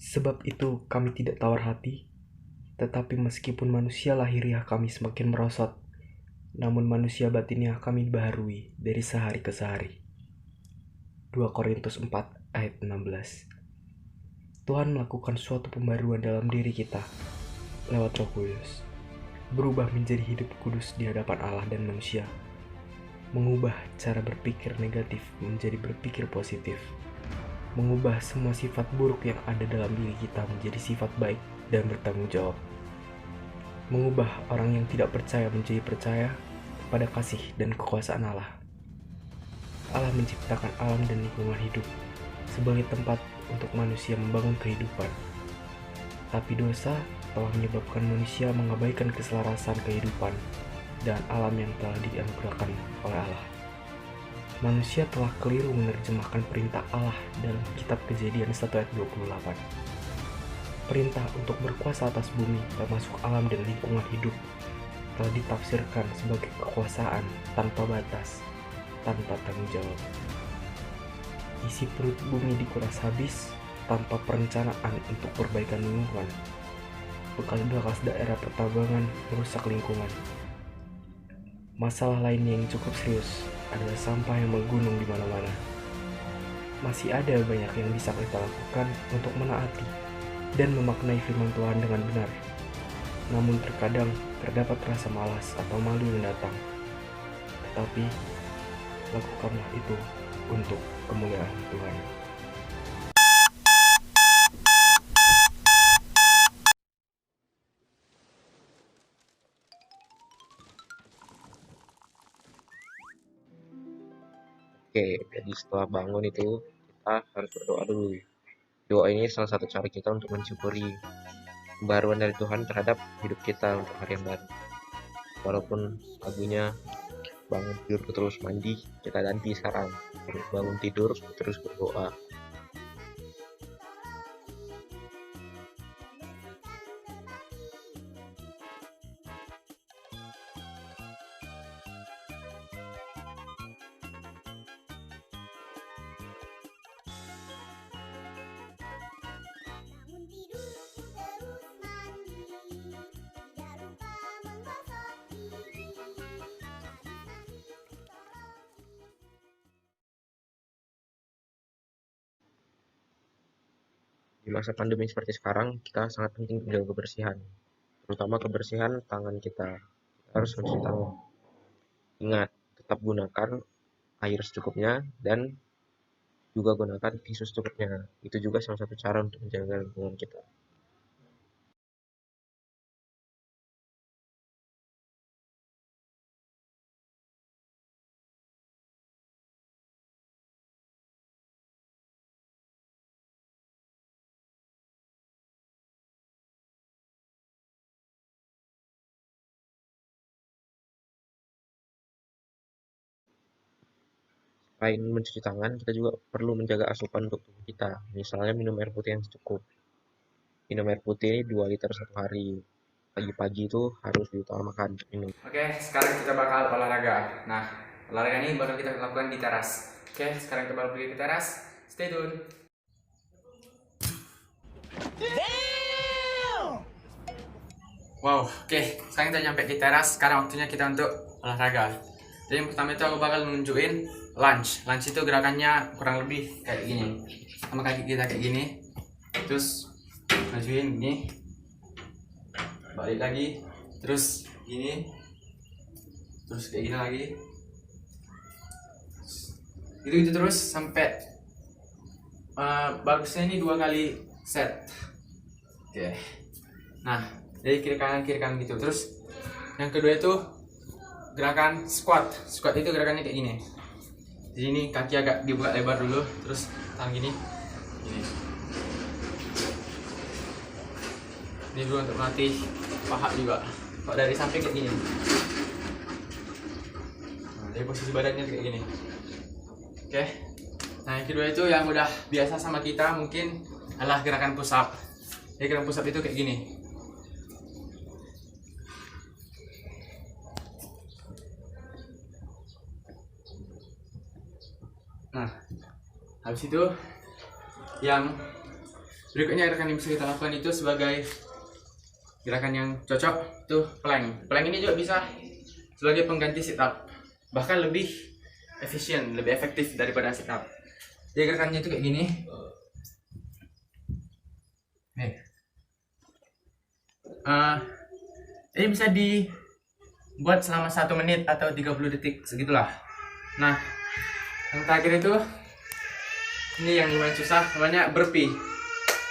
Sebab itu kami tidak tawar hati, tetapi meskipun manusia lahiriah kami semakin merosot, namun manusia batiniah kami baharui dari sehari ke sehari. 2 Korintus 4 ayat 16. Tuhan melakukan suatu pembaruan dalam diri kita lewat Roh Kudus, berubah menjadi hidup kudus di hadapan Allah dan manusia, mengubah cara berpikir negatif menjadi berpikir positif, mengubah semua sifat buruk yang ada dalam diri kita menjadi sifat baik dan bertanggung jawab, mengubah orang yang tidak percaya menjadi percaya pada kasih dan kekuasaan Allah. Allah menciptakan alam dan lingkungan hidup sebagai tempat untuk manusia membangun kehidupan. Tapi dosa telah menyebabkan manusia mengabaikan keselarasan kehidupan dan alam yang telah dianugerahkan oleh Allah. Manusia telah keliru menerjemahkan perintah Allah dalam kitab Kejadian 1 ayat 28. Perintah untuk berkuasa atas bumi termasuk alam dan lingkungan hidup telah ditafsirkan sebagai kekuasaan tanpa batas, tanpa tanggung jawab. Isi perut bumi dikuras habis tanpa perencanaan untuk perbaikan lingkungan. Bekas daerah pertambangan merusak lingkungan. Masalah lainnya yang cukup serius adalah sampah yang menggunung di mana-mana. Masih ada banyak yang bisa kita lakukan untuk menaati dan memaknai firman Tuhan dengan benar. Namun terkadang terdapat rasa malas atau malu yang datang. Tetapi lakukanlah itu untuk kemuliaan Tuhan. Oke, jadi setelah bangun itu kita harus berdoa dulu. Doa ini salah satu cara kita untuk mensyukuri pembaruan dari Tuhan terhadap hidup kita untuk hari yang baru. Walaupun lagunya bangun tidur terus mandi, kita ganti sekarang. Bangun tidur terus berdoa. Di masa pandemi seperti sekarang, kita sangat penting menjaga kebersihan, terutama kebersihan tangan kita. Kita harus mencuci tangan. Ingat, tetap gunakan air secukupnya dan juga gunakan tisu secukupnya. Itu juga salah satu cara untuk menjaga lingkungan kita. Selain mencuci tangan, kita juga perlu menjaga asupan untuk tubuh kita. Misalnya minum air putih yang cukup. Minum air putih ini 2 liter satu hari. Pagi-pagi itu harus diutamakan minum. Oke, sekarang kita bakal olahraga. Nah, olahraga ini bakal kita lakukan di teras. Oke, sekarang kita bakal pergi ke teras. Stay tune. Wow, oke. Sekarang kita nyampe di teras. Sekarang waktunya kita untuk olahraga. Jadi yang pertama itu aku bakal nunjukin lunge. Lunge itu gerakannya kurang lebih kayak gini. Sama kaki kita kayak gini. Terus majuin gini. Balik lagi. Terus gini. Terus kayak gini lagi. Gitu terus sampai bagusnya ini 2 kali set. Oke. Nah, jadi kiri kanan gitu. Terus yang kedua itu gerakan squat. Squat itu gerakannya kayak gini. Jadi ini kaki agak dibuka lebar dulu, terus tangan gini. Ini dulu untuk melatih paha juga. Kalau dari samping kayak gini. Nah, dari posisi badannya kayak gini. Oke. Nah, yang kedua itu yang udah biasa sama kita mungkin adalah gerakan push up. Jadi gerakan push up itu kayak gini. Nah, habis itu yang Berikutnya gerakan yang bisa kita lakukan itu sebagai gerakan yang cocok tuh plank. Plank ini juga bisa sebagai pengganti sit up, bahkan lebih efisien, lebih efektif daripada sit up. Jadi gerakannya itu kayak gini. Nih. Ini bisa dibuat selama 1 menit atau 30 detik segitulah. Nah, yang terakhir itu ini yang lumayan susah, namanya burpee.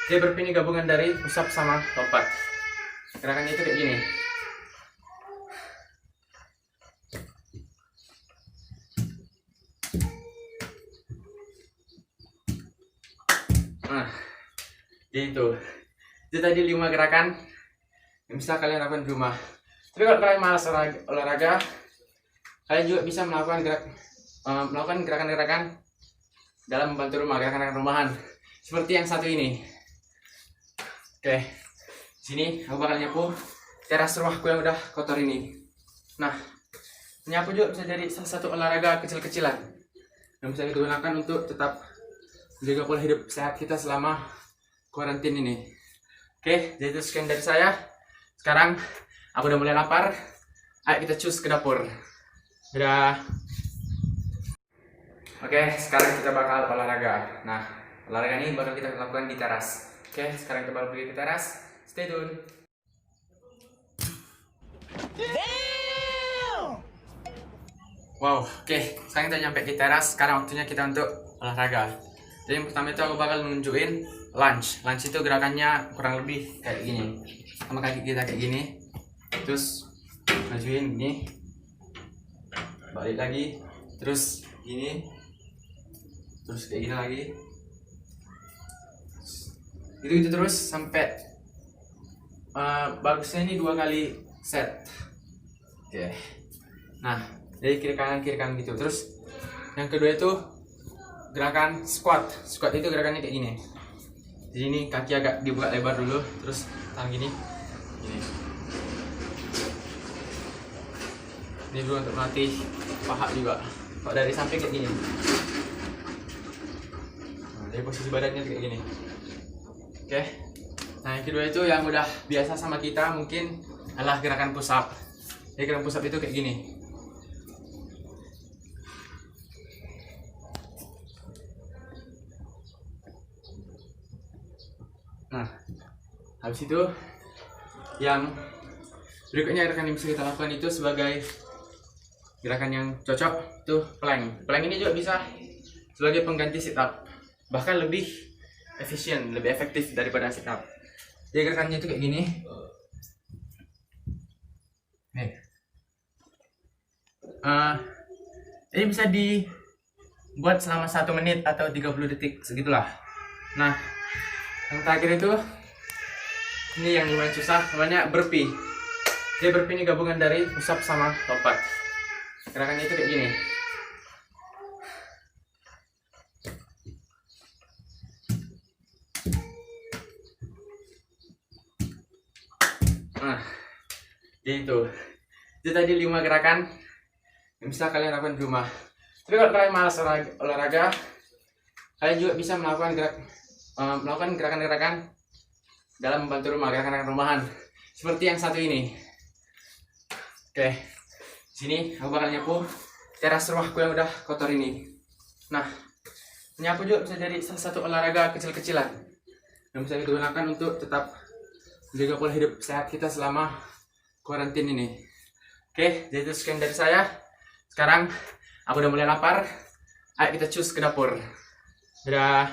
Jadi burpee ini gabungan dari push up sama lompat. Gerakannya itu kayak gini. Nah, jadi itu tadi 5 gerakan yang bisa kalian lakukan di rumah. Tapi kalau kalian malas olahraga, kalian juga bisa melakukan gerakan-gerakan dalam membantu rumah, gerakan-gerakan rumahan seperti yang satu ini. Oke, sini aku bakal nyapu teras rumahku yang udah kotor ini. Nah, nyapu juga bisa jadi salah satu olahraga kecil-kecilan yang bisa kita gunakan untuk tetap menjaga pola hidup sehat kita selama karantina ini. Oke, jadi itu sekian dari saya. Sekarang aku udah mulai lapar. Ayo kita cus ke dapur. Dadah. Oke, sekarang kita bakal olahraga. Nah, olahraga ini bakal kita lakukan di teras. Oke, sekarang kita bakal pergi ke teras. Stay tune. Wow, oke. Sekarang kita nyampe di teras. Sekarang waktunya kita untuk olahraga. Jadi yang pertama itu aku bakal nunjukin lunge. Lunge itu gerakannya kurang lebih kayak gini. Sama kaki kita kayak gini. Terus majuin gini. Balik lagi. Terus gini. Terus kayak gini lagi. Gitu terus sampai bagusnya ini 2 kali set. Oke. Nah, dari kiri kanan gitu. Terus yang kedua itu gerakan squat. Squat itu gerakannya kayak gini. Jadi ini kaki agak dibuka lebar dulu, terus tangan gini. Gini. Ini dulu untuk melatih paha juga. Kalau dari samping kayak gini. Nah, dari posisi badannya kayak gini. Oke. Nah, yang kedua itu yang udah biasa sama kita mungkin adalah gerakan push up. Jadi gerakan push up itu kayak gini. Nah, habis itu yang berikutnya gerakan yang bisa kita lakukan itu sebagai gerakan yang cocok tuh plank. Plank ini juga bisa sebagai pengganti sit up, bahkan lebih efisien, lebih efektif daripada sit up. Jadi gerakannya itu kayak gini. Nih. Ini bisa dibuat selama 1 menit atau 30 detik segitulah. Nah, yang terakhir itu ini yang lumayan susah, namanya burpee. Jadi burpee ini gabungan dari push up sama lompat. Gerakannya itu kayak gini. Nah, jadi itu tadi 5 gerakan yang bisa kalian lakukan di rumah. Tapi kalau kalian malas olahraga, kalian juga bisa melakukan gerakan-gerakan dalam membantu rumah, gerakan-gerakan rumahan seperti yang satu ini. Oke, sini aku bakal nyapu teras rumahku yang udah kotor ini. Nah, nyapu juga bisa jadi salah satu olahraga kecil-kecilan yang bisa kita gunakan untuk tetap menjaga pola hidup sehat kita selama karantina ini. Oke, jadi itu sekian dari saya. Sekarang aku udah mulai lapar. Ayo kita cus ke dapur. Dadah.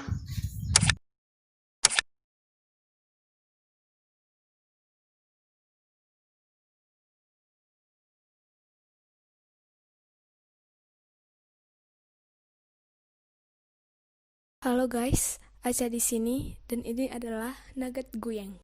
Halo guys, Aca di sini dan ini adalah nugget Guyeng.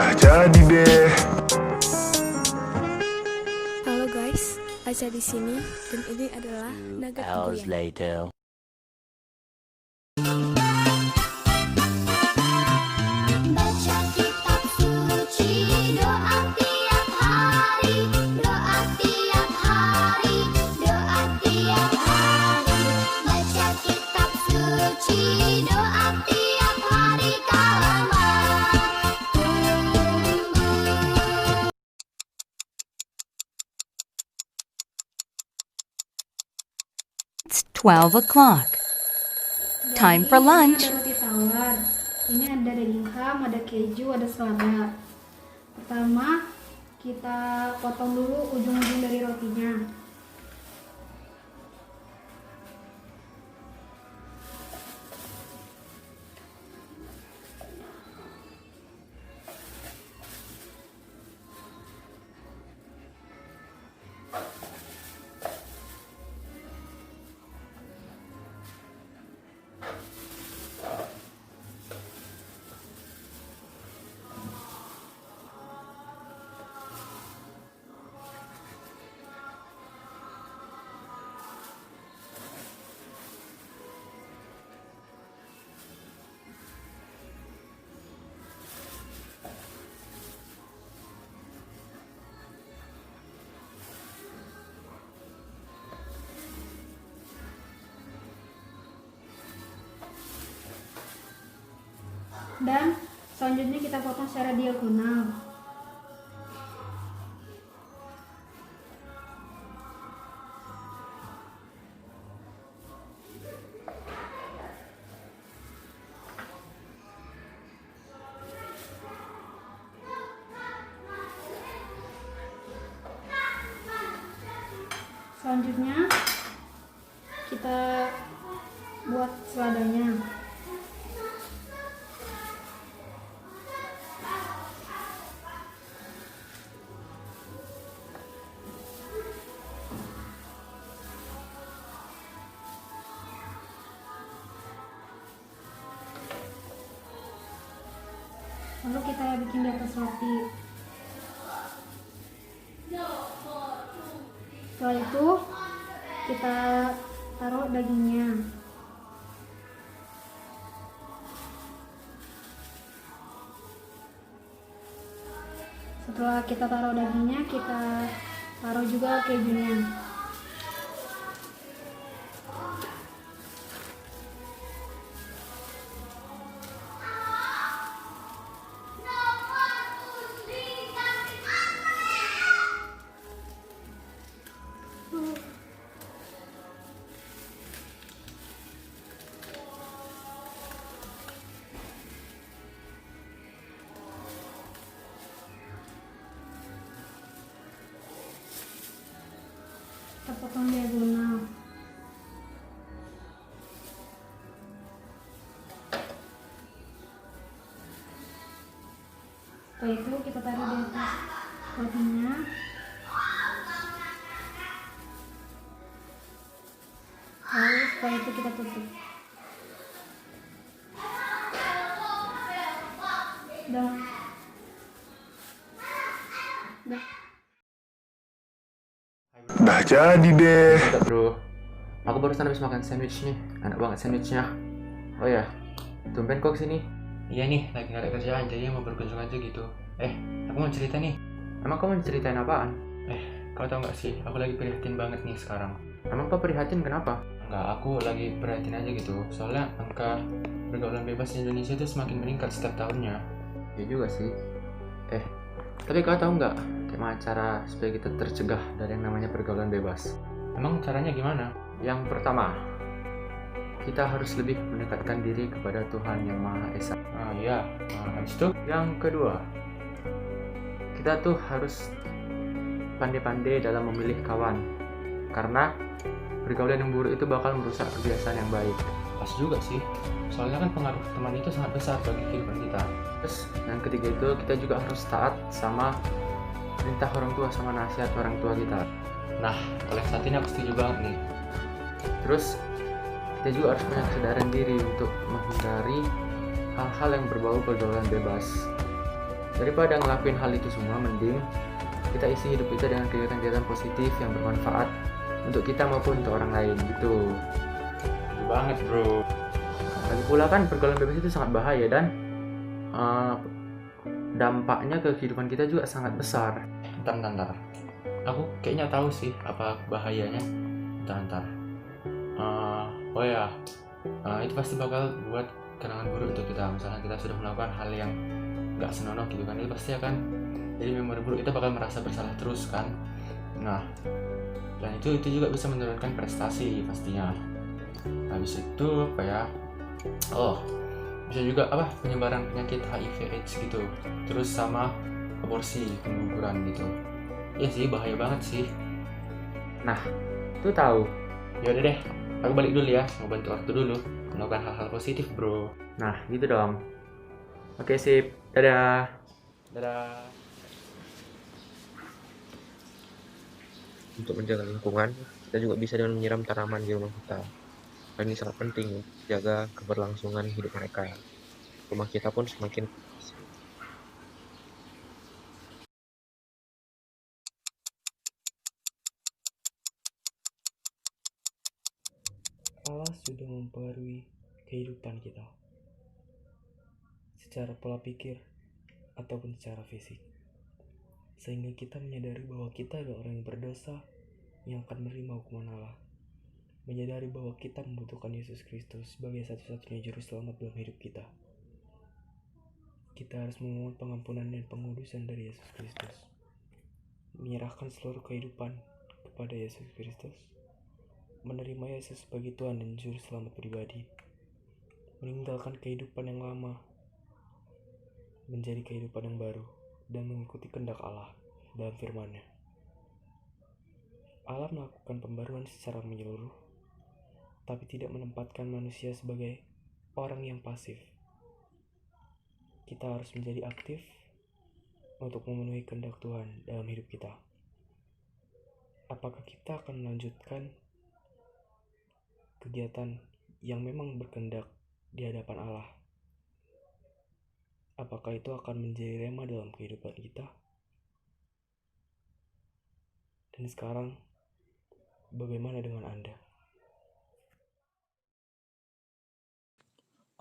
Nah jadi deh. Halo guys, Aca di sini dan ini adalah Nugget Hours Kuliah. later. Baca kitab suci, doa tiap hari, doa tiap hari, doa tiap hari. Baca kitab suci, doa tiap hari kawan. It's 12 o'clock. Time for lunch. Ini ada roti tawar. Ini ada daging ham, ada keju, ada selada. Pertama, kita potong dulu ujung-ujung dari rotinya. Dan selanjutnya kita potong secara diagonal. Selanjutnya kita buat seladanya. Lalu kita bikin di atas roti. Setelah itu kita taruh dagingnya. Setelah kita taruh dagingnya, kita taruh juga kejunya. Kita potong diagonal. Setelah itu kita taruh di atas rotinya. Lalu setelah itu kita tutup. Dah. Nah jadi deh. Enggak bro, aku barusan habis makan sandwich nih, enak banget sandwichnya. Oh ya, tumben kok kesini? Iya nih, lagi gak ada kerjaan jadi mau berkunjung aja gitu. Aku mau cerita nih. Emang kamu mau ceritain apaan? Kau tau gak sih, aku lagi prihatin banget nih sekarang. Emang kau prihatin kenapa? Enggak, aku lagi prihatin aja gitu. Soalnya angka pergaulan bebas di Indonesia itu semakin meningkat setiap tahunnya. Ya juga sih. Tapi kau tahu nggak gimana cara supaya kita tercegah dari yang namanya pergaulan bebas? Emang caranya gimana? Yang pertama, kita harus lebih mendekatkan diri kepada Tuhan Yang Maha Esa. Habis itu yang kedua, kita tuh harus pandai-pandai dalam memilih kawan, karena pergaulan yang buruk itu bakal merusak kebiasaan yang baik. Pas juga sih, soalnya kan pengaruh teman itu sangat besar bagi kehidupan kita. Terus yang ketiga itu kita juga harus taat sama perintah orang tua sama nasihat orang tua kita. Nah, oleh saat ini aku setuju banget nih. Terus kita juga harus punya kesadaran diri untuk menghindari hal-hal yang berbau pergaulan bebas. Daripada ngelakuin hal itu semua, mending kita isi hidup kita dengan kegiatan-kegiatan positif yang bermanfaat untuk kita maupun untuk orang lain gitu. Betul banget bro. Lagi pula kan pergaulan bebas itu sangat bahaya dan dampaknya ke kehidupan kita juga sangat besar. Bentar. Aku kayaknya tahu sih apa bahayanya. Bentar. Oh ya, itu pasti bakal buat kenangan buruk untuk kita. Misalnya kita sudah melakukan hal yang nggak senonoh gitu kan, itu pasti akan jadi memori buruk. Kita bakal merasa bersalah terus kan. Nah, dan itu juga bisa menurunkan prestasi pastinya. Habis itu apa ya? Oh, bisa juga penyebaran penyakit HIV/AIDS gitu. Terus sama aborsi, pengguguran gitu. Ya sih, bahaya banget sih. Nah, itu tahu. Yaudah deh, aku balik dulu ya, mau bantu waktu dulu melakukan hal-hal positif bro. Nah, gitu dong. Oke, sip. Dadah. Untuk menjaga lingkungan, kita juga bisa dengan menyiram tanaman di rumah kita. Dan ini sangat penting untuk jaga keberlangsungan hidup mereka. Rumah kita pun semakin Allah sudah mempengaruhi kehidupan kita secara pola pikir ataupun secara fisik, sehingga kita menyadari bahwa kita adalah orang yang berdosa yang akan menerima hukuman Allah, menyadari bahwa kita membutuhkan Yesus Kristus sebagai satu-satunya juru selamat dalam hidup kita. Kita harus memohon pengampunan dan pengudusan dari Yesus Kristus, menyerahkan seluruh kehidupan kepada Yesus Kristus, menerima Yesus sebagai Tuhan dan Juru Selamat pribadi, meninggalkan kehidupan yang lama, menjadi kehidupan yang baru, dan mengikuti kehendak Allah dalam firman-Nya. Allah melakukan pembaruan secara menyeluruh, tapi tidak menempatkan manusia sebagai orang yang pasif. Kita harus menjadi aktif untuk memenuhi kehendak Tuhan dalam hidup kita. Apakah kita akan melanjutkan kegiatan yang memang berkehendak di hadapan Allah? Apakah itu akan menjadi rema dalam kehidupan kita? Dan sekarang, bagaimana dengan Anda?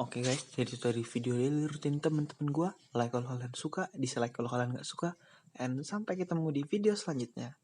Oke guys, jadi itu tadi video daily rutin teman-teman gue. Like kalau kalian suka, dislike kalau kalian nggak suka. And sampai ketemu di video selanjutnya.